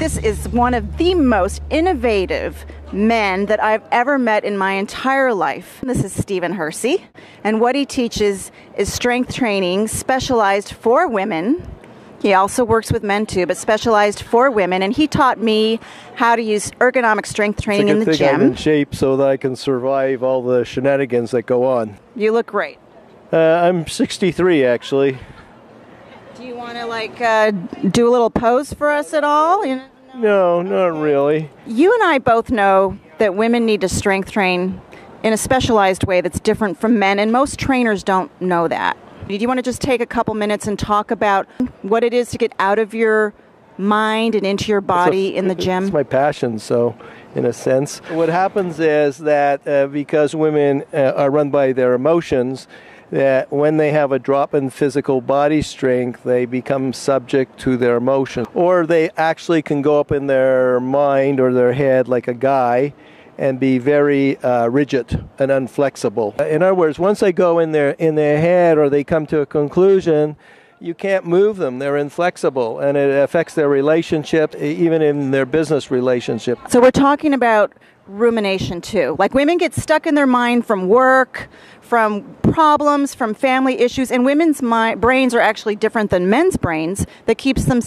This is one of the most innovative men that I've ever met in my entire life. This is Stephen HERCY, and what he teaches is strength training specialized for women. He also works with men too, but specialized for women, and he taught me how to use ergonomic strength training in the gym. I'm in shape so that I can survive all the shenanigans that go on. You look great. I'm 63 actually. Do you want to do a little pose for us at all? No, not really. You and I both know that women need to strength train in a specialized way that's different from men, and most trainers don't know that. Do you want to just take a couple minutes and talk about what it is to get out of your mind and into your body in the gym? It's my passion, so in a sense. What happens is that because women are run by their emotions, that when they have a drop in physical body strength, they become subject to their emotions. Or they actually can go up in their mind or their head like a guy and be very rigid and unflexible. In other words, once they go in their head or they come to a conclusion, you can't move them. They're inflexible, and it affects their relationship, even in their business relationship. So we're talking about rumination too. Like, women get stuck in their mind from work, from problems, from family issues, and women's brains are actually different than men's brains. That keeps them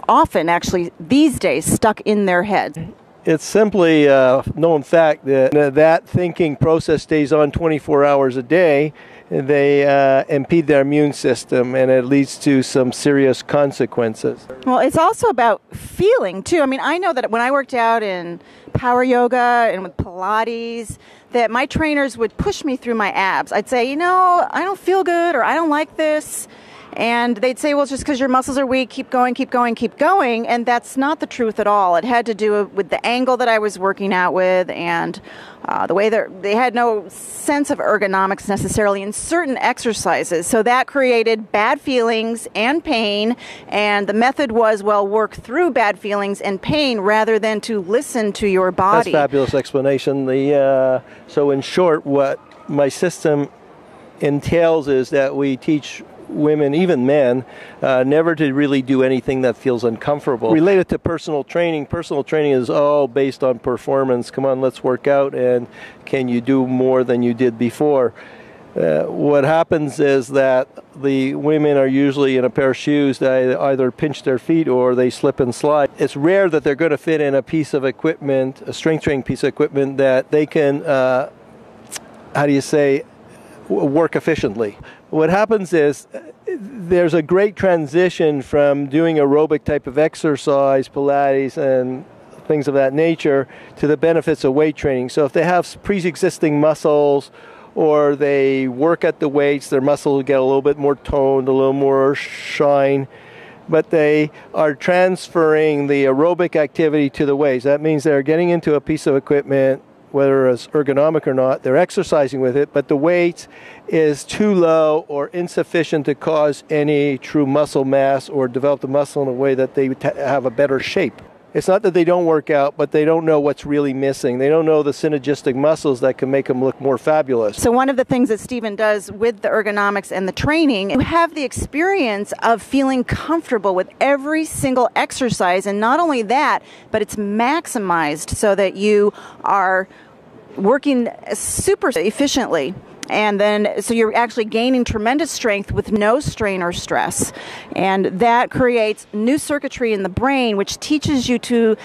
often actually these days stuck in their head. It's simply a known fact that that thinking process stays on 24 hours a day. They impede their immune system, and it leads to some serious consequences. Well, it's also about feeling, too. I mean, I know that when I worked out in power yoga and with Pilates, that my trainers would push me through my abs. I'd say, I don't feel good, or I don't like this. And they'd say, well, it's just because your muscles are weak, keep going, keep going, keep going. And that's not the truth at all. It had to do with the angle that I was working out with, and the way they had no sense of ergonomics necessarily in certain exercises. So that created bad feelings and pain. And the method was, work through bad feelings and pain rather than to listen to your body. That's a fabulous explanation. So in short, what my system entails is that we teach women, even men, never to really do anything that feels uncomfortable. Related to personal training is all based on performance. Come on, let's work out, and can you do more than you did before? What happens is that the women are usually in a pair of shoes that either pinch their feet or they slip and slide. It's rare that they're going to fit in a piece of equipment, a strength training piece of equipment that they can, work efficiently. What happens is there's a great transition from doing aerobic type of exercise, Pilates and things of that nature, to the benefits of weight training. So if they have pre-existing muscles, or they work at the weights, their muscles get a little bit more toned, a little more shine, but they are transferring the aerobic activity to the weights. That means they're getting into a piece of equipment, whether it's ergonomic or not, they're exercising with it, but the weight is too low or insufficient to cause any true muscle mass or develop the muscle in a way that they have a better shape. It's not that they don't work out, but they don't know what's really missing. They don't know the synergistic muscles that can make them look more fabulous. So one of the things that Stephen does with the ergonomics and the training, you have the experience of feeling comfortable with every single exercise. And not only that, but it's maximized so that you are working super efficiently. And then, so you're actually gaining tremendous strength with no strain or stress. And that creates new circuitry in the brain, which teaches you to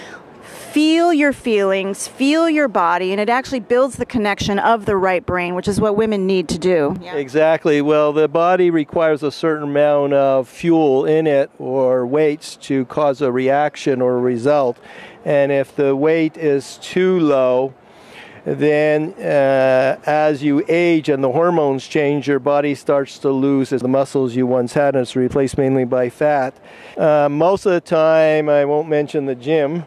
feel your feelings, feel your body, and it actually builds the connection of the right brain, which is what women need to do. Yeah. Exactly. Well, the body requires a certain amount of fuel in it or weights to cause a reaction or a result. And if the weight is too low, then as you age and the hormones change, your body starts to lose the muscles you once had, and it's replaced mainly by fat. Most of the time, I won't mention the gym,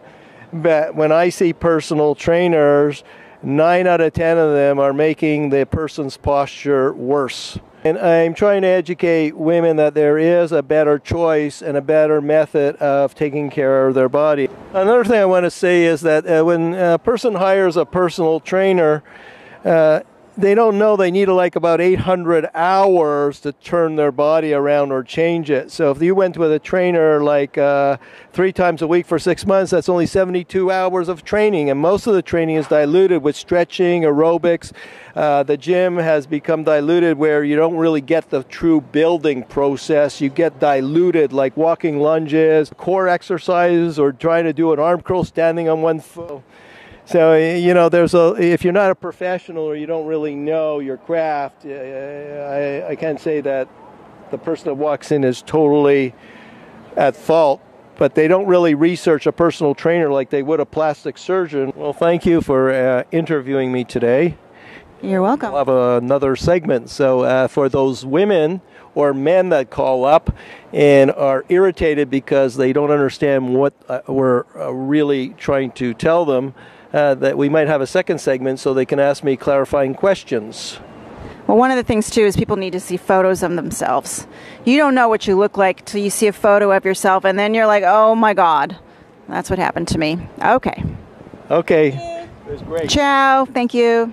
but when I see personal trainers, 9 out of 10 of them are making the person's posture worse. And I'm trying to educate women that there is a better choice and a better method of taking care of their body. Another thing I want to say is that when a person hires a personal trainer, they don't know they need like about 800 hours to turn their body around or change it. So if you went with a trainer like 3 times a week for 6 months, that's only 72 hours of training. And most of the training is diluted with stretching, aerobics. The gym has become diluted where you don't really get the true building process. You get diluted like walking lunges, core exercises, or trying to do an arm curl standing on one foot. So, you know, if you're not a professional or you don't really know your craft, I can't say that the person that walks in is totally at fault, but they don't really research a personal trainer like they would a plastic surgeon. Well, thank you for interviewing me today. You're welcome. We'll have another segment. So for those women or men that call up and are irritated because they don't understand what we're really trying to tell them, that we might have a second segment so they can ask me clarifying questions. Well, one of the things, too, is people need to see photos of themselves. You don't know what you look like till you see a photo of yourself, and then you're like, oh, my God. That's what happened to me. Okay. Okay. It was great. Ciao. Thank you.